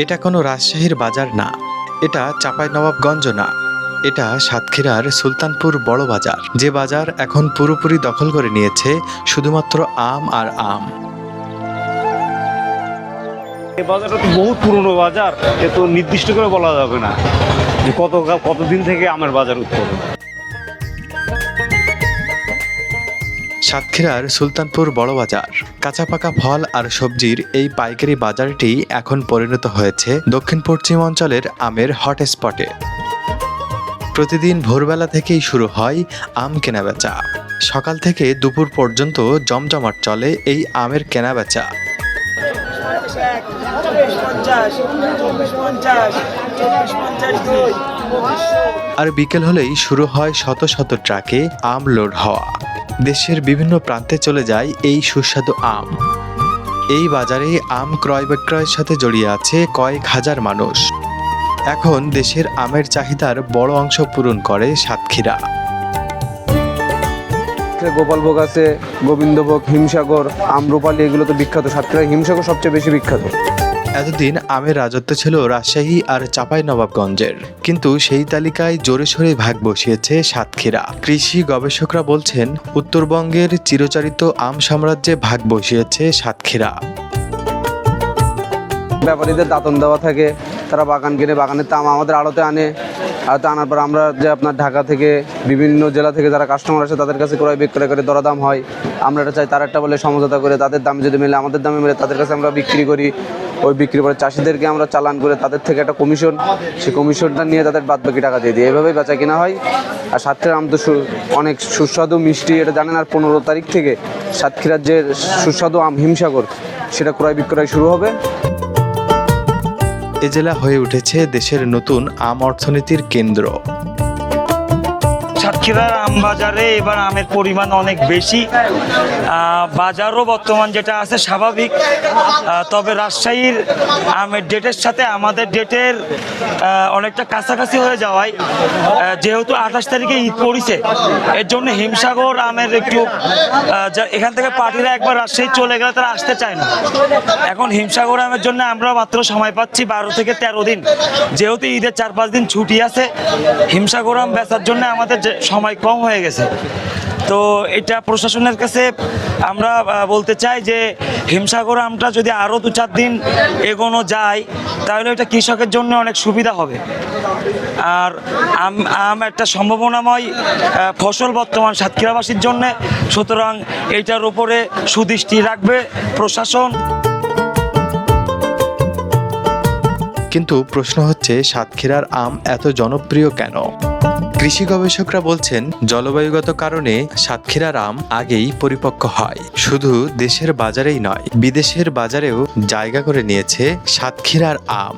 এটা কোনো রাজশাহীর বাজার না, এটা চাঁপাইনবাবগঞ্জ না, এটা সাতক্ষীরার সুলতানপুর বড় বাজার, যে বাজার এখন পুরোপুরি দখল করে নিয়েছে শুধুমাত্র আম আর আম। এই বাজারটা তো বহুত পুরনো বাজার, এ তো নির্দিষ্ট করে বলা যাবে না যে কতদিন থেকে আমের বাজার উৎপন্ন। সাতক্ষীরার সুলতানপুর বড় বাজার কাঁচা পাকা ফল আর সবজির এই পাইকারি বাজারটি এখন পরিণত হয়েছে দক্ষিণ পশ্চিম অঞ্চলের আমের হটস্পটে। প্রতিদিন ভোরবেলা থেকেই শুরু হয় আম কেনাবেচা। সকাল থেকে দুপুর পর্যন্ত জমজমাট চলে এই আমের কেনাবেচা। আর বিকেল হলেই শুরু হয় শত শত ট্রাকে আম লোড হওয়া। দেশের বিভিন্ন প্রান্তে চলে যায় এই সুস্বাদু আম। এই বাজারে আম ক্রয় বিক্রয়ের সাথে জড়িয়ে আছে কয়েক হাজার মানুষ। এখন দেশের আমের চাহিদার বড় অংশ পূরণ করে সাতক্ষীরা। গোপালভোগ আছে, গোবিন্দভোগ, হিমসাগর, আম্রপালি, এগুলো তো বিখ্যাত। সাতক্ষীরা হিমসাগর সবচেয়ে বেশি বিখ্যাত। এতদিন আমের রাজত্ব ছিল রাজশাহী আর চাঁপাইনবাবগঞ্জের, কিন্তু সেই তালিকায় জোরে সোরে ভাগ বসিয়েছে সাতক্ষীরা। কৃষি গবেষকরা বলছেন উত্তরবঙ্গের চিরচরিত আম সাম্রাজ্যে ভাগ বসিয়েছে সাতক্ষীরা। ব্যাপারীদের দাতন দেওয়া থাকে, তারা বাগান কিনে বাগানের আম আমাদের আড়তে আনে। আড়তে আনার পর আমরা যে আপনার ঢাকা থেকে বিভিন্ন জেলা থেকে যারা কাস্টমার আসে তাদের কাছে ক্রয় বিক্রয় করে দরদাম হয়। আমরা এটা চাই তারা একটা বলে সমঝোতা করে, তাদের দাম যদি মেলে আমাদের দামে মেলে তাদের কাছে আমরা বিক্রি করি। ওই বিক্রি করে চাষিদেরকে আমরা চালান করে তাদের থেকে একটা কমিশন, সেই কমিশনটা নিয়ে তাদের বাদ বাকি টাকা দিয়ে দিই। এভাবেই বেচা কিনা হয়। আর সাতক্ষীরার আম তো অনেক সুস্বাদু মিষ্টি, এটা জানেন। আর 15 তারিখ থেকে সাতক্ষীরার যে সুস্বাদু আম হিমসাগর, সেটা ক্রয় বিক্রয় শুরু হবে। এ জেলা হয়ে উঠেছে দেশের নতুন আম অর্থনীতির কেন্দ্র। সাতক্ষীরার আম বাজারে এবার আমের পরিমাণ অনেক বেশি। বাজারও বর্তমান যেটা আছে স্বাভাবিক, তবে রাজশাহীর আমের ডেটের সাথে আমাদের ডেটের অনেকটা কাছাকাছি হয়ে যাওয়ায়, যেহেতু 28 তারিখে ঈদ পড়েছে, এর জন্য হিমসাগর আমের একটু এখান থেকে পার্টিরা একবার রাজশাহী চলে গেলে তারা আসতে চায় না। এখন হিমসাগর আমের জন্য আমরা মাত্র সময় পাচ্ছি 12 থেকে 13 দিন। যেহেতু ঈদের 4-5 দিন ছুটি আছে, হিমসাগর আম বেচার জন্য আমাদের সময় কম হয়ে গেছে। তো এটা প্রশাসনের কাছে আমরা বলতে চাই যে হিমসাগর আমটা যদি আরও 2-4 দিন এগোনো যায় তাহলে এটা কৃষকের জন্য অনেক সুবিধা হবে। আর আম একটা সম্ভাবনাময় ফসল বর্তমান সাতক্ষীরাবাসীর জন্য, সুতরাং এইটার উপরে সুদৃষ্টি রাখবে প্রশাসন। কিন্তু প্রশ্ন হচ্ছে সাতক্ষীরার আম এত জনপ্রিয় কেন? কৃষি গবেষকরা বলছেন জলবায়ুগত কারণে সাতক্ষীরার আম আগেই পরিপক্ক হয়। শুধু দেশের বাজারেই নয়, বিদেশের বাজারেও জায়গা করে নিয়েছে সাতক্ষীরার আম।